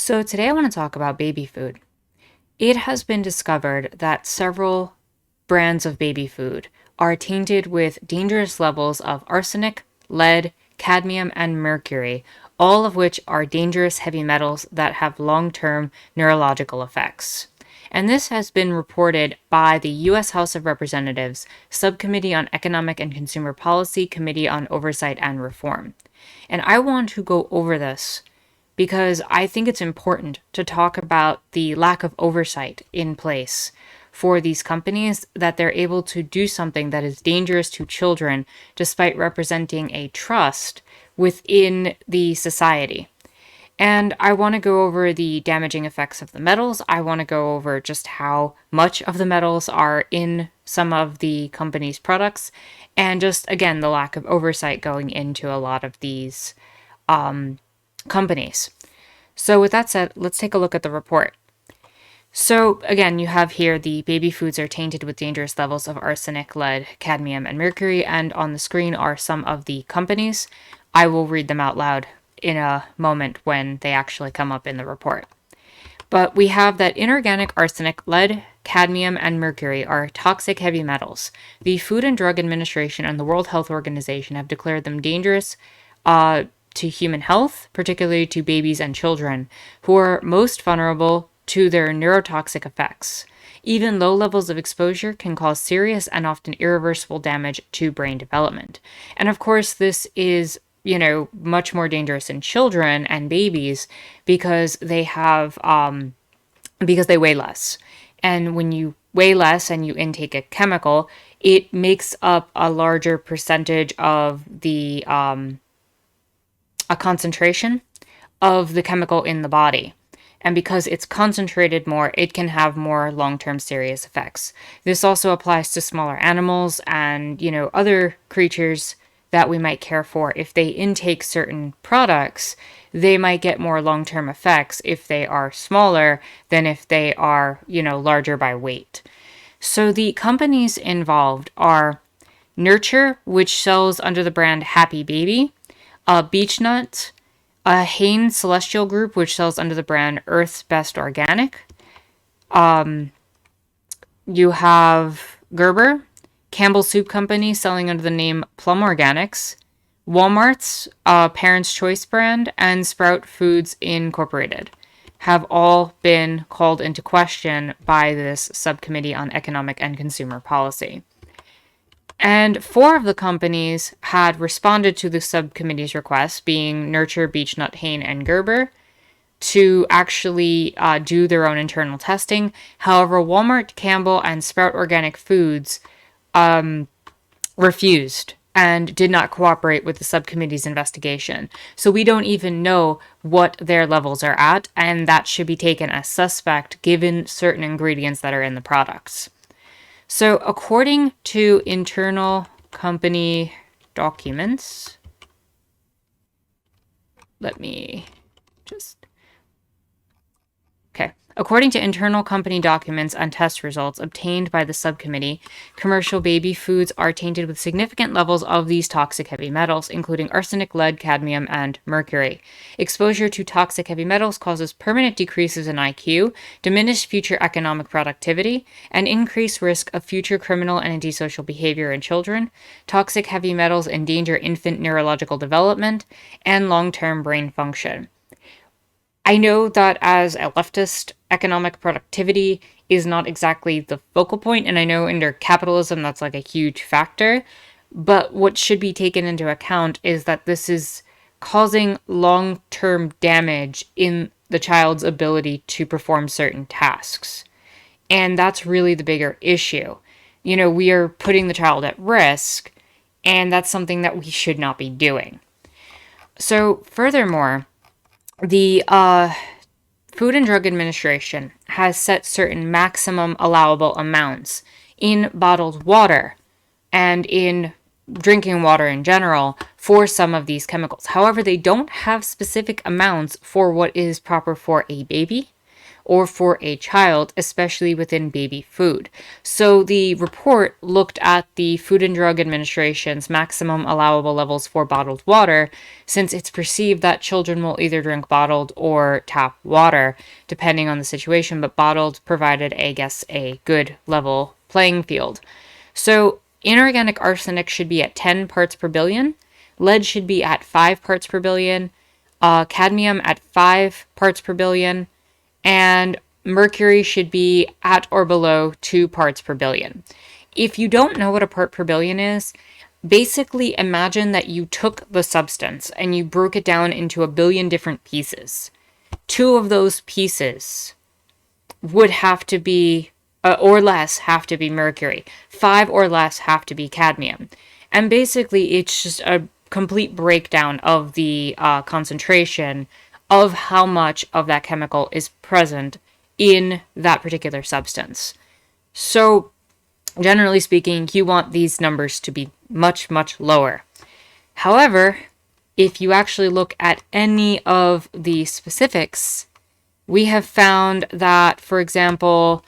So today I want to talk about baby food. It has been discovered that several brands of baby food are tainted with dangerous levels of arsenic, lead, cadmium, and mercury, all of which are dangerous heavy metals that have long-term neurological effects. And this has been reported by the U.S. House of Representatives Subcommittee on Economic and Consumer Policy, Committee on Oversight and Reform. And I want to go over this because I think it's important to talk about the lack of oversight in place for these companies, that they're able to do something that is dangerous to children despite representing a trust within the society. And I want to go over the damaging effects of the metals. I want to go over just how much of the metals are in some of the company's products, and just, again, the lack of oversight going into a lot of these companies. So with that said, let's take a look at the report. So again, you have here the baby foods are tainted with dangerous levels of arsenic, lead, cadmium, and mercury, and on the screen are some of the companies. I will read them out loud in a moment when they actually come up in the report. But we have that inorganic arsenic, lead, cadmium, and mercury are toxic heavy metals. The Food and Drug Administration and the World Health Organization have declared them dangerous to human health, particularly to babies and children, who are most vulnerable to their neurotoxic effects. Even low levels of exposure can cause serious and often irreversible damage to brain development. And of course, this is, much more dangerous in children and babies because they have, because they weigh less. And when you weigh less and you intake a chemical, it makes up a larger percentage of the, a concentration of the chemical in the body. And because it's concentrated more, it can have more long-term serious effects. This also applies to smaller animals and, other creatures that we might care for. If they intake certain products, they might get more long-term effects if they are smaller than if they are, larger by weight. So the companies involved are Nurture, which sells under the brand Happy Baby, Beechnut, Hain Celestial Group, which sells under the brand Earth's Best Organic. You have Gerber, Campbell Soup Company selling under the name Plum Organics, Walmart's Parents' Choice brand, and Sprout Foods Incorporated have all been called into question by this Subcommittee on Economic and Consumer Policy. And 4 of the companies had responded to the subcommittee's request, being Nurture, Beechnut, Hain, and Gerber, to actually do their own internal testing. However, Walmart, Campbell, and Sprout Organic Foods refused and did not cooperate with the subcommittee's investigation. So we don't even know what their levels are at, and that should be taken as suspect given certain ingredients that are in the products. So according to internal company documents, According to internal company documents and test results obtained by the subcommittee, commercial baby foods are tainted with significant levels of these toxic heavy metals, including arsenic, lead, cadmium, and mercury. Exposure to toxic heavy metals causes permanent decreases in IQ, diminished future economic productivity, and increased risk of future criminal and antisocial behavior in children. Toxic heavy metals endanger infant neurological development and long-term brain function. I know that as a leftist, economic productivity is not exactly the focal point, and I know under capitalism that's like a huge factor, but what should be taken into account is that this is causing long-term damage in the child's ability to perform certain tasks. And that's really the bigger issue. We are putting the child at risk, and that's something that we should not be doing. So furthermore, the Food and Drug Administration has set certain maximum allowable amounts in bottled water and in drinking water in general for some of these chemicals. However, they don't have specific amounts for what is proper for a baby or for a child, especially within baby food. So the report looked at the Food and Drug Administration's maximum allowable levels for bottled water, since it's perceived that children will either drink bottled or tap water, depending on the situation, but bottled provided, I guess, a good level playing field. So inorganic arsenic should be at 10 parts per billion, lead should be at 5 parts per billion, cadmium at 5 parts per billion, and mercury should be at or below 2 parts per billion. If you don't know what a part per billion is, basically imagine that you took the substance and you broke it down into a billion different pieces. 2 of those pieces would have to be, or less, have to be mercury. 5 or less have to be cadmium. And basically, it's just a complete breakdown of the concentration of how much of that chemical is present in that particular substance. So, generally speaking, you want these numbers to be much, much lower. However, if you actually look at any of the specifics, we have found that, for example,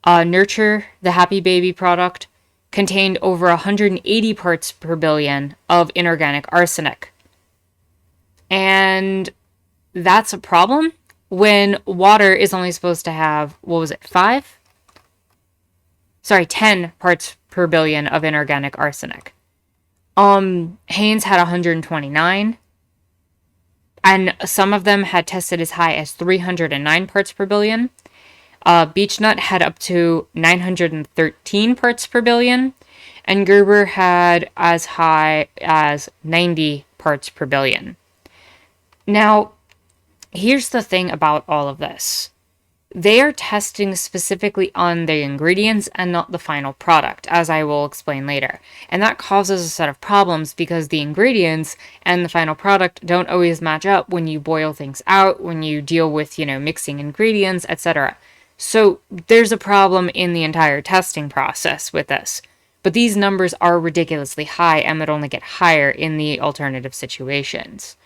Nurture, the Happy Baby product, contained over 180 parts per billion of inorganic arsenic. And that's a problem when water is only supposed to have, 10 parts per billion of inorganic arsenic. Haynes had 129, and some of them had tested as high as 309 parts per billion. Beechnut had up to 913 parts per billion, and Gerber had as high as 90 parts per billion. Now, here's the thing about all of this. They are testing specifically on the ingredients and not the final product, as I will explain later. And that causes a set of problems because the ingredients and the final product don't always match up when you boil things out, when you deal with, mixing ingredients, etc. So there's a problem in the entire testing process with this. But these numbers are ridiculously high and would only get higher in the alternative situations.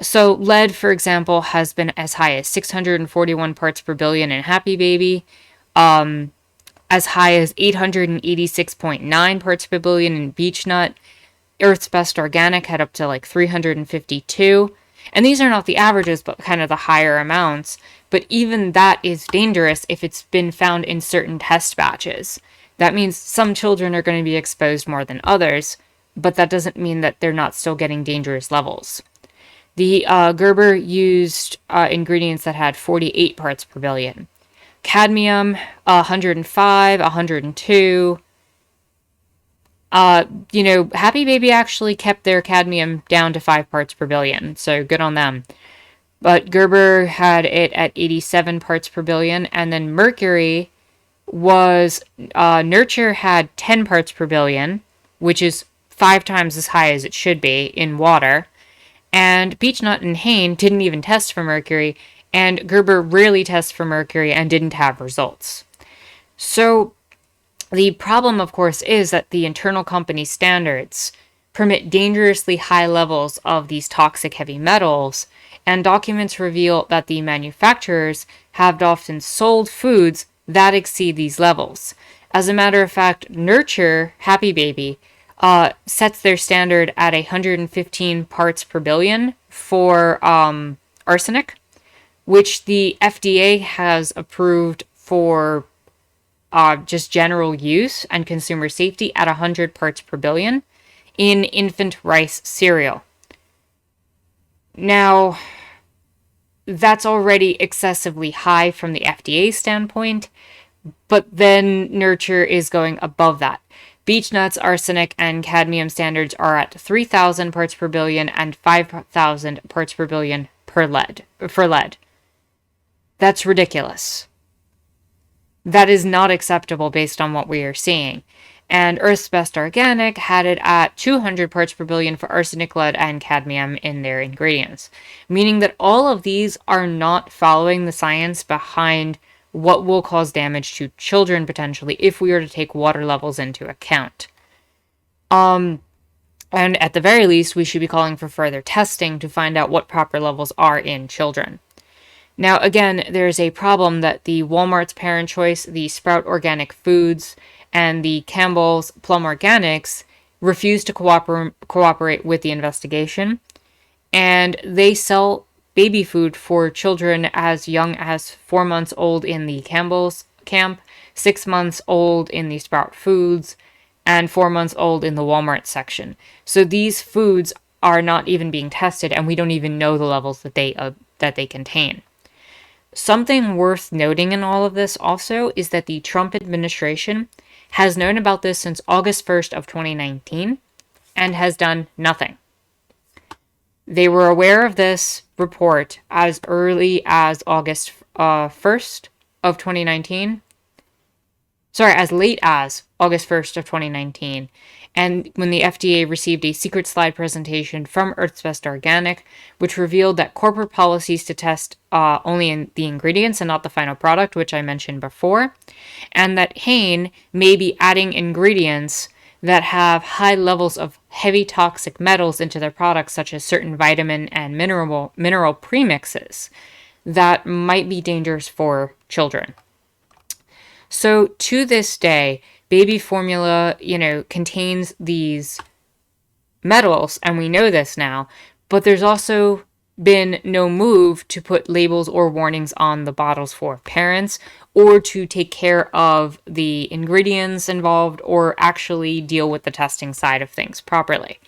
So lead, for example, has been as high as 641 parts per billion in Happy Baby, as high as 886.9 parts per billion in Beechnut. Earth's Best Organic had up to like 352. And these are not the averages, but kind of the higher amounts. But even that is dangerous if it's been found in certain test batches. That means some children are going to be exposed more than others, but that doesn't mean that they're not still getting dangerous levels. The Gerber used ingredients that had 48 parts per billion. Cadmium, 105, 102. Happy Baby actually kept their cadmium down to 5 parts per billion, so good on them. But Gerber had it at 87 parts per billion, and then mercury was, Nurture had 10 parts per billion, which is 5 times as high as it should be in water. And Beechnut and Hain didn't even test for mercury, and Gerber rarely tests for mercury and didn't have results. So the problem, of course, is that the internal company standards permit dangerously high levels of these toxic heavy metals, and documents reveal that the manufacturers have often sold foods that exceed these levels. As a matter of fact, Nurture, Happy Baby, sets their standard at 115 parts per billion for arsenic, which the FDA has approved for just general use and consumer safety at 100 parts per billion in infant rice cereal. Now, that's already excessively high from the FDA standpoint, but then Nurture is going above that. Beechnut's arsenic and cadmium standards are at 3,000 parts per billion and 5,000 parts per billion for lead. That's ridiculous. That is not acceptable based on what we are seeing. And Earth's Best Organic had it at 200 parts per billion for arsenic, lead, and cadmium in their ingredients, meaning that all of these are not following the science behind what will cause damage to children potentially if we were to take water levels into account. And at the very least, we should be calling for further testing to find out what proper levels are in children. Now, again, there's a problem that the Walmart's Parent Choice, the Sprout Organic Foods, and the Campbell's Plum Organics refuse to cooperate with the investigation, and they sell baby food for children as young as 4 months old in the Campbell's camp, 6 months old in the Sprout Foods, and 4 months old in the Walmart section. So these foods are not even being tested, and we don't even know the levels that they contain. Something worth noting in all of this also is that the Trump administration has known about this since August 1st of 2019 and has done nothing. They were aware of this report as early as August 1st of 2019. Sorry, as late as August 1st of 2019. And when the FDA received a secret slide presentation from Earth's Best Organic, which revealed that corporate policies to test only in the ingredients and not the final product, which I mentioned before, and that Hain may be adding ingredients that have high levels of heavy toxic metals into their products, such as certain vitamin and mineral premixes that might be dangerous for children. So to this day, baby formula, contains these metals, and we know this now, but there's also been no move to put labels or warnings on the bottles for parents or to take care of the ingredients involved or actually deal with the testing side of things properly.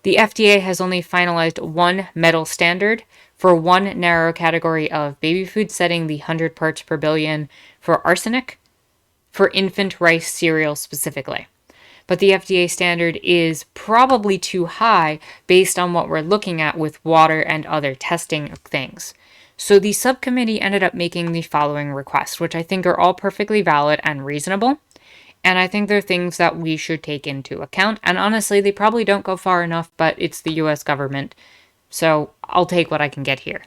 The FDA has only finalized one metal standard for one narrow category of baby food, setting the 100 parts per billion for arsenic for infant rice cereal specifically. But the FDA standard is probably too high based on what we're looking at with water and other testing things. So the subcommittee ended up making the following requests, which I think are all perfectly valid and reasonable. And I think they're things that we should take into account. And honestly, they probably don't go far enough, but it's the US government. So I'll take what I can get here.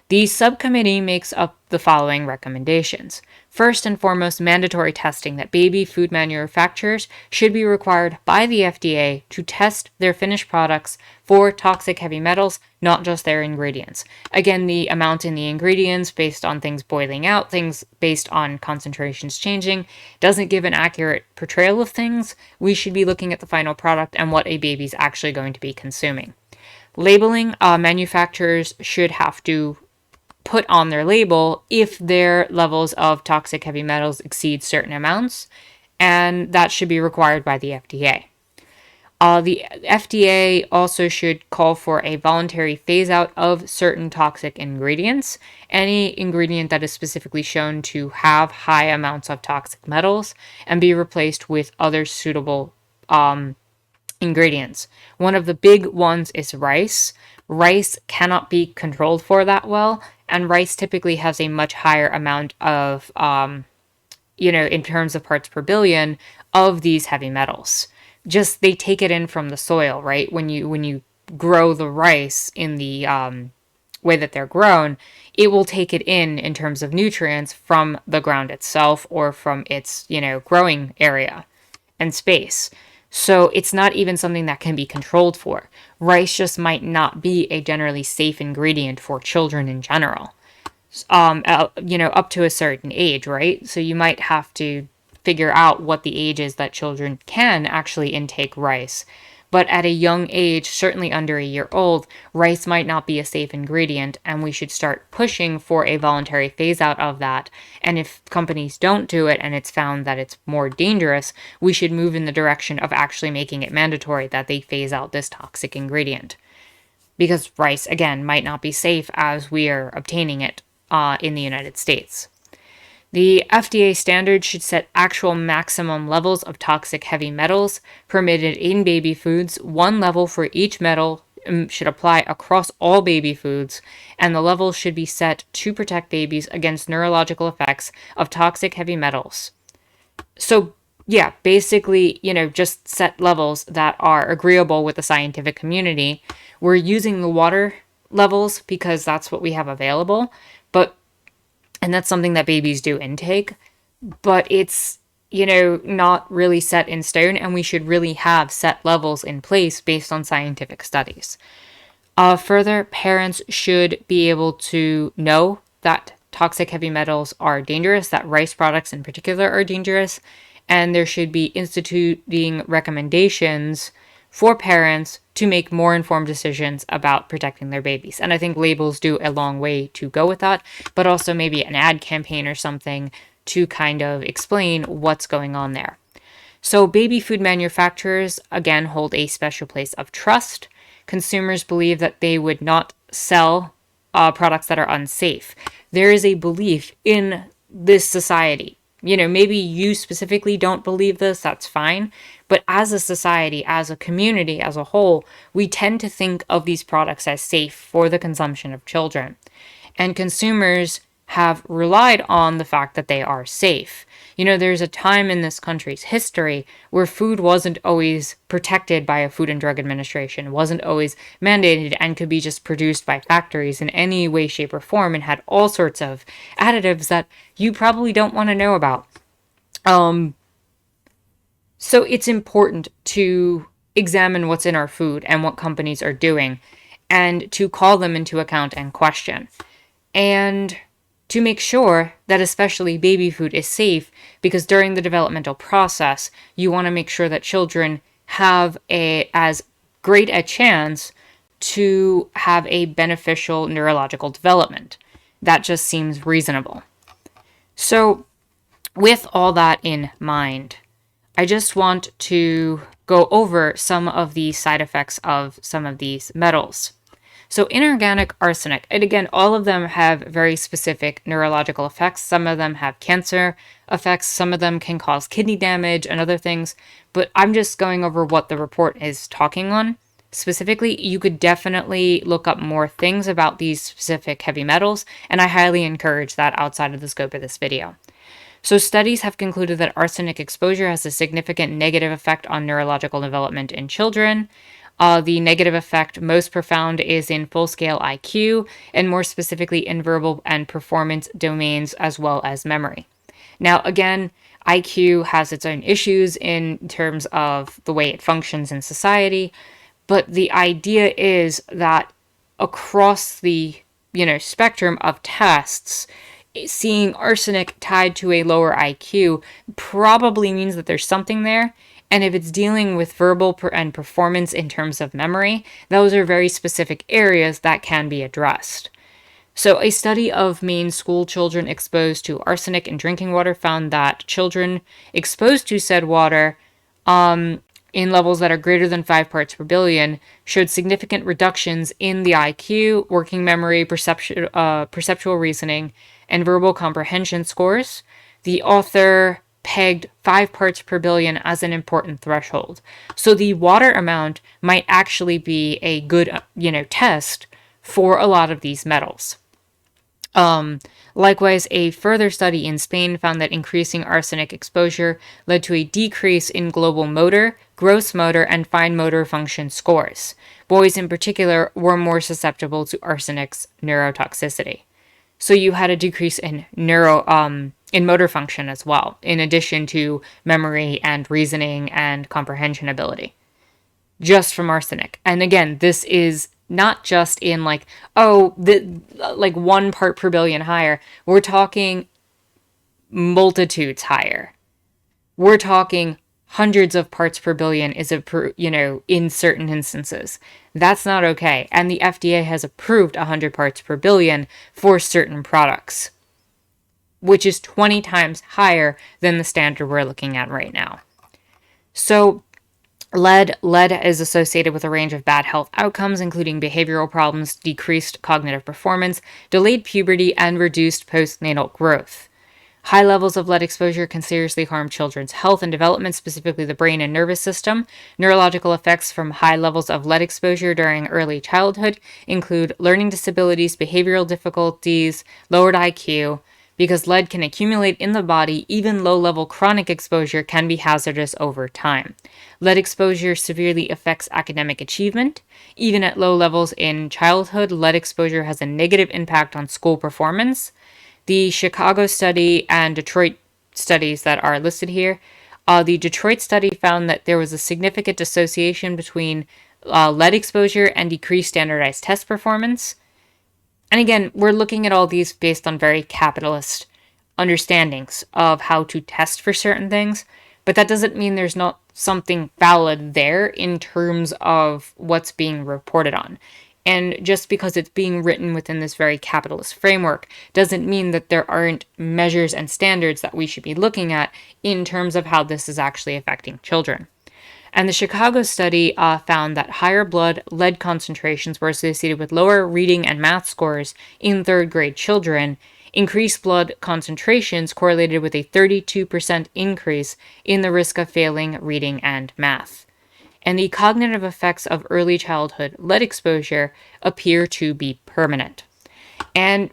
The subcommittee makes up the following recommendations. First and foremost, mandatory testing that baby food manufacturers should be required by the FDA to test their finished products for toxic heavy metals, not just their ingredients. Again, the amount in the ingredients based on things boiling out, things based on concentrations changing, doesn't give an accurate portrayal of things. We should be looking at the final product and what a baby's actually going to be consuming. Labeling, manufacturers should have to put on their label if their levels of toxic heavy metals exceed certain amounts, and that should be required by the FDA. The FDA also should call for a voluntary phase out of certain toxic ingredients. Any ingredient that is specifically shown to have high amounts of toxic metals and be replaced with other suitable ingredients. One of the big ones is rice. Rice cannot be controlled for that well, and rice typically has a much higher amount of, in terms of parts per billion of these heavy metals. Just they take it in from the soil, right? When you grow the rice in the way that they're grown, it will take it in terms of nutrients from the ground itself or from its, growing area and space. So it's not even something that can be controlled for. Rice just might not be a generally safe ingredient for children in general. Up to a certain age, right? So you might have to figure out what the age is that children can actually intake rice. But at a young age, certainly under a year old, rice might not be a safe ingredient, and we should start pushing for a voluntary phase out of that. And if companies don't do it and it's found that it's more dangerous, we should move in the direction of actually making it mandatory that they phase out this toxic ingredient. Because rice, again, might not be safe as we are obtaining it in the United States. The FDA standard should set actual maximum levels of toxic heavy metals permitted in baby foods. One level for each metal should apply across all baby foods, and the levels should be set to protect babies against neurological effects of toxic heavy metals. So, yeah, basically, just set levels that are agreeable with the scientific community. We're using the water levels because that's what we have available, and that's something that babies do intake, but it's, not really set in stone, and we should really have set levels in place based on scientific studies. Further, parents should be able to know that toxic heavy metals are dangerous, that rice products in particular are dangerous, and there should be instituting recommendations for parents to make more informed decisions about protecting their babies. And I think labels do a long way to go with that, but also maybe an ad campaign or something to kind of explain what's going on there. So baby food manufacturers, again, hold a special place of trust. Consumers believe that they would not sell products that are unsafe. There is a belief in this society. Maybe you specifically don't believe this, that's fine. But as a society, as a community, as a whole, we tend to think of these products as safe for the consumption of children. And consumers have relied on the fact that they are safe. There's a time in this country's history where food wasn't always protected by a Food and Drug Administration, wasn't always mandated, and could be just produced by factories in any way, shape, or form, and had all sorts of additives that you probably don't want to know about. So it's important to examine what's in our food and what companies are doing, and to call them into account and question. And to make sure that especially baby food is safe, because during the developmental process, you want to make sure that children have as great a chance to have a beneficial neurological development. That just seems reasonable. So with all that in mind, I just want to go over some of the side effects of some of these metals. So inorganic arsenic, and again, all of them have very specific neurological effects. Some of them have cancer effects. Some of them can cause kidney damage and other things. But I'm just going over what the report is talking on. Specifically, you could definitely look up more things about these specific heavy metals, and I highly encourage that outside of the scope of this video. So studies have concluded that arsenic exposure has a significant negative effect on neurological development in children. The negative effect most profound is in full-scale IQ, and more specifically in verbal and performance domains, as well as memory. Now, again, IQ has its own issues in terms of the way it functions in society, but the idea is that across the spectrum of tests, seeing arsenic tied to a lower IQ probably means that there's something there. And if it's dealing with verbal and performance in terms of memory, those are very specific areas that can be addressed. So a study of Maine school children exposed to arsenic in drinking water found that children exposed to said water in levels that are greater than 5 parts per billion showed significant reductions in the IQ, working memory, perceptual reasoning, and verbal comprehension scores. The author pegged 5 parts per billion as an important threshold. So the water amount might actually be a good, test for a lot of these metals. Likewise, a further study in Spain found that increasing arsenic exposure led to a decrease in global motor, gross motor, and fine motor function scores. Boys in particular were more susceptible to arsenic's neurotoxicity. So you had a decrease in motor function as well, in addition to memory and reasoning and comprehension ability, just from arsenic. And again, this is not just in 1 part per billion higher. We're talking multitudes higher. We're talking hundreds of parts per billion in certain instances. That's not okay. And the FDA has approved 100 parts per billion for certain products, which is 20 times higher than the standard we're looking at right now. So lead is associated with a range of bad health outcomes, including behavioral problems, decreased cognitive performance, delayed puberty, and reduced postnatal growth. High levels of lead exposure can seriously harm children's health and development, specifically the brain and nervous system. Neurological effects from high levels of lead exposure during early childhood include learning disabilities, behavioral difficulties, lowered IQ. Because lead can accumulate in the body, even low-level chronic exposure can be hazardous over time. Lead exposure severely affects academic achievement. Even at low levels in childhood, lead exposure has a negative impact on school performance. The Chicago study and Detroit studies that are listed here, the Detroit study found that there was a significant association between lead exposure and decreased standardized test performance. And again, we're looking at all these based on very capitalist understandings of how to test for certain things, but that doesn't mean there's not something valid there in terms of what's being reported on. And just because it's being written within this very capitalist framework doesn't mean that there aren't measures and standards that we should be looking at in terms of how this is actually affecting children. And the Chicago study found that higher blood lead concentrations were associated with lower reading and math scores in third grade children. Increased blood concentrations correlated with a 32% increase in the risk of failing reading and math. And the cognitive effects of early childhood lead exposure appear to be permanent. And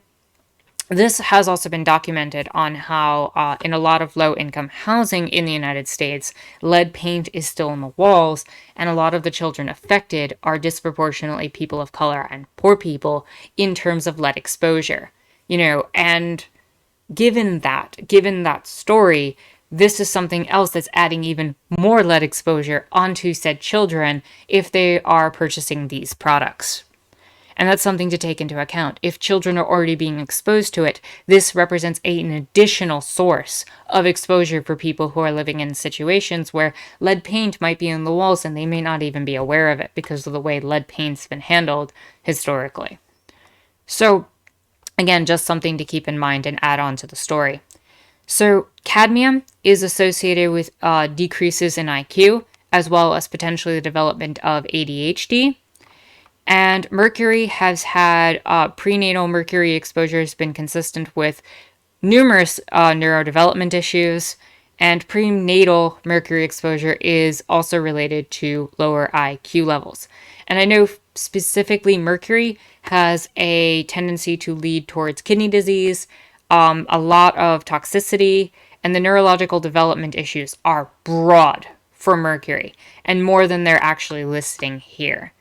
this has also been documented on how in a lot of low-income housing in the United States, lead paint is still in the walls, and a lot of the children affected are disproportionately people of color and poor people in terms of lead exposure. And given that story, this is something else that's adding even more lead exposure onto said children if they are purchasing these products. And that's something to take into account. If children are already being exposed to it, this represents an additional source of exposure for people who are living in situations where lead paint might be in the walls and they may not even be aware of it because of the way lead paint's been handled historically. So, again, just something to keep in mind and add on to the story. So, cadmium is associated with decreases in IQ, as well as potentially the development of ADHD. And mercury has had prenatal mercury exposure has been consistent with numerous neurodevelopment issues, and prenatal mercury exposure is also related to lower IQ levels. And I know specifically mercury has a tendency to lead towards kidney disease, a lot of toxicity, and the neurological development issues are broad for mercury, and more than they're actually listing here.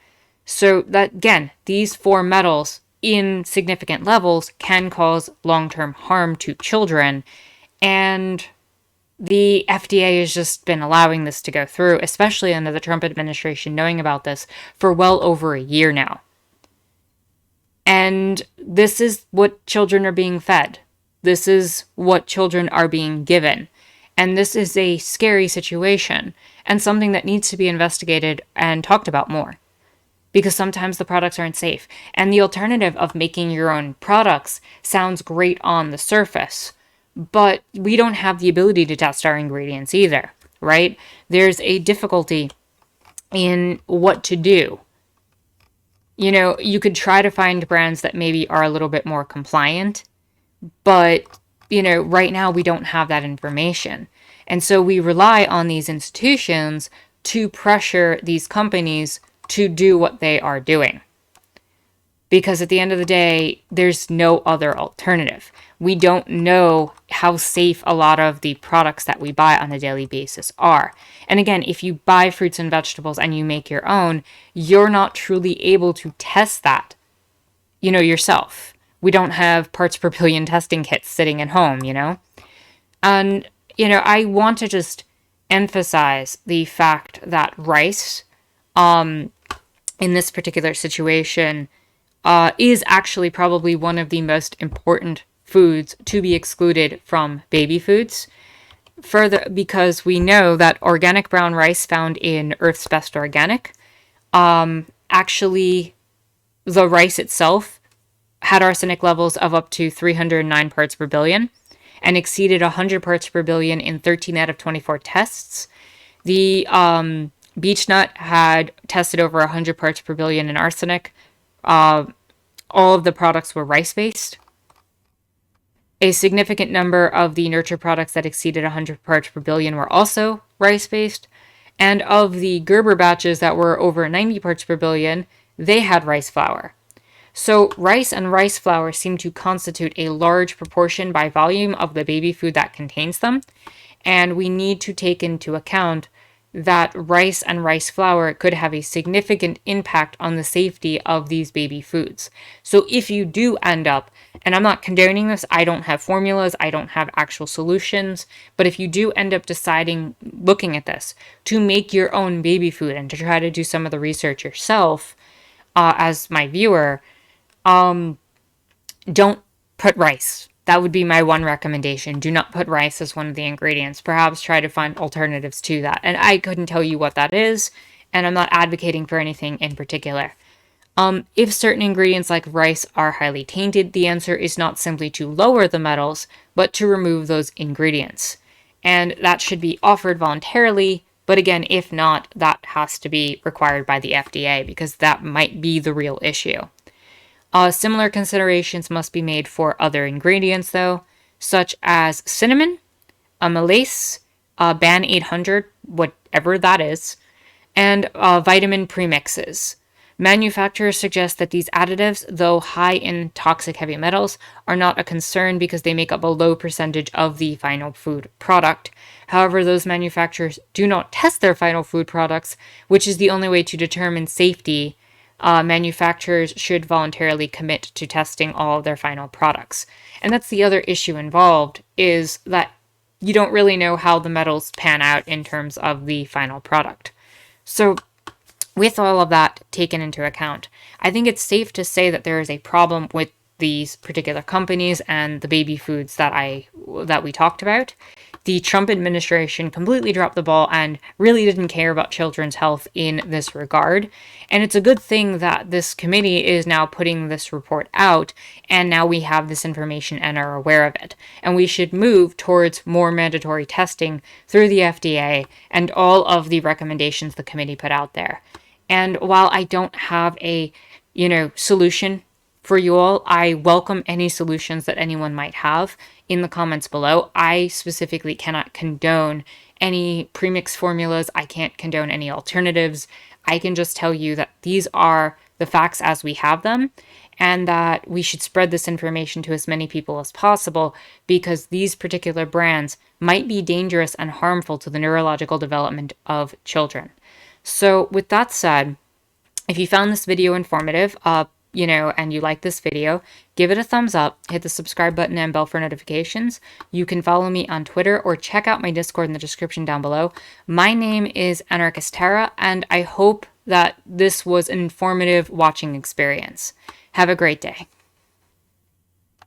So that, again, these four metals in significant levels can cause long-term harm to children, and the FDA has just been allowing this to go through, especially under the Trump administration, knowing about this for well over a year now. And this is what children are being fed. This is what children are being given. And this is a scary situation and something that needs to be investigated and talked about more, because sometimes the products aren't safe. And the alternative of making your own products sounds great on the surface, but we don't have the ability to test our ingredients either, right? There's a difficulty in what to do. You could try to find brands that maybe are a little bit more compliant, but, right now we don't have that information. And so we rely on these institutions to pressure these companies to do what they are doing. Because at the end of the day, there's no other alternative. We don't know how safe a lot of the products that we buy on a daily basis are. And again, if you buy fruits and vegetables and you make your own, you're not truly able to test that, yourself. We don't have parts per billion testing kits sitting at home, And, I want to just emphasize the fact that rice, in this particular situation, is actually probably one of the most important foods to be excluded from baby foods. Further, because we know that organic brown rice found in Earth's Best Organic, actually, the rice itself had arsenic levels of up to 309 parts per billion and exceeded 100 parts per billion in 13 out of 24 tests. The beech nut had tested over 100 parts per billion in arsenic. All of the products were rice-based. A significant number of the nurture products that exceeded 100 parts per billion were also rice-based. And of the Gerber batches that were over 90 parts per billion, they had rice flour. So rice and rice flour seem to constitute a large proportion by volume of the baby food that contains them. And we need to take into account that rice and rice flour could have a significant impact on the safety of these baby foods. So if you do end up, and I'm not condoning this, I don't have formulas, I don't have actual solutions, but if you do end up deciding, looking at this, to make your own baby food and to try to do some of the research yourself, as my viewer, don't put rice. That would be my one recommendation. Do not put rice as one of the ingredients. Perhaps try to find alternatives to that. And I couldn't tell you what that is, and I'm not advocating for anything in particular. If certain ingredients like rice are highly tainted, the answer is not simply to lower the metals, but to remove those ingredients. And that should be offered voluntarily, but again, if not, that has to be required by the FDA because that might be the real issue. Similar considerations must be made for other ingredients, though, such as cinnamon, amylase, Ban 800, whatever that is, and vitamin premixes. Manufacturers suggest that these additives, though high in toxic heavy metals, are not a concern because they make up a low percentage of the final food product. However, those manufacturers do not test their final food products, which is the only way to determine safety. Manufacturers should voluntarily commit to testing all of their final products. And that's the other issue involved, is that you don't really know how the metals pan out in terms of the final product. So with all of that taken into account, I think it's safe to say that there is a problem with these particular companies and the baby foods that we talked about. The Trump administration completely dropped the ball and really didn't care about children's health in this regard. And it's a good thing that this committee is now putting this report out, and now we have this information and are aware of it. And we should move towards more mandatory testing through the FDA and all of the recommendations the committee put out there. And while I don't have a, solution for you all, I welcome any solutions that anyone might have in the comments below. I specifically cannot condone any premix formulas. I can't condone any alternatives. I can just tell you that these are the facts as we have them, and that we should spread this information to as many people as possible because these particular brands might be dangerous and harmful to the neurological development of children. So with that said, if you found this video informative, and you like this video, give it a thumbs up, hit the subscribe button and bell for notifications. You can follow me on Twitter or check out my Discord in the description down below. My name is Anarchist Tara, and I hope that this was an informative watching experience. Have a great day.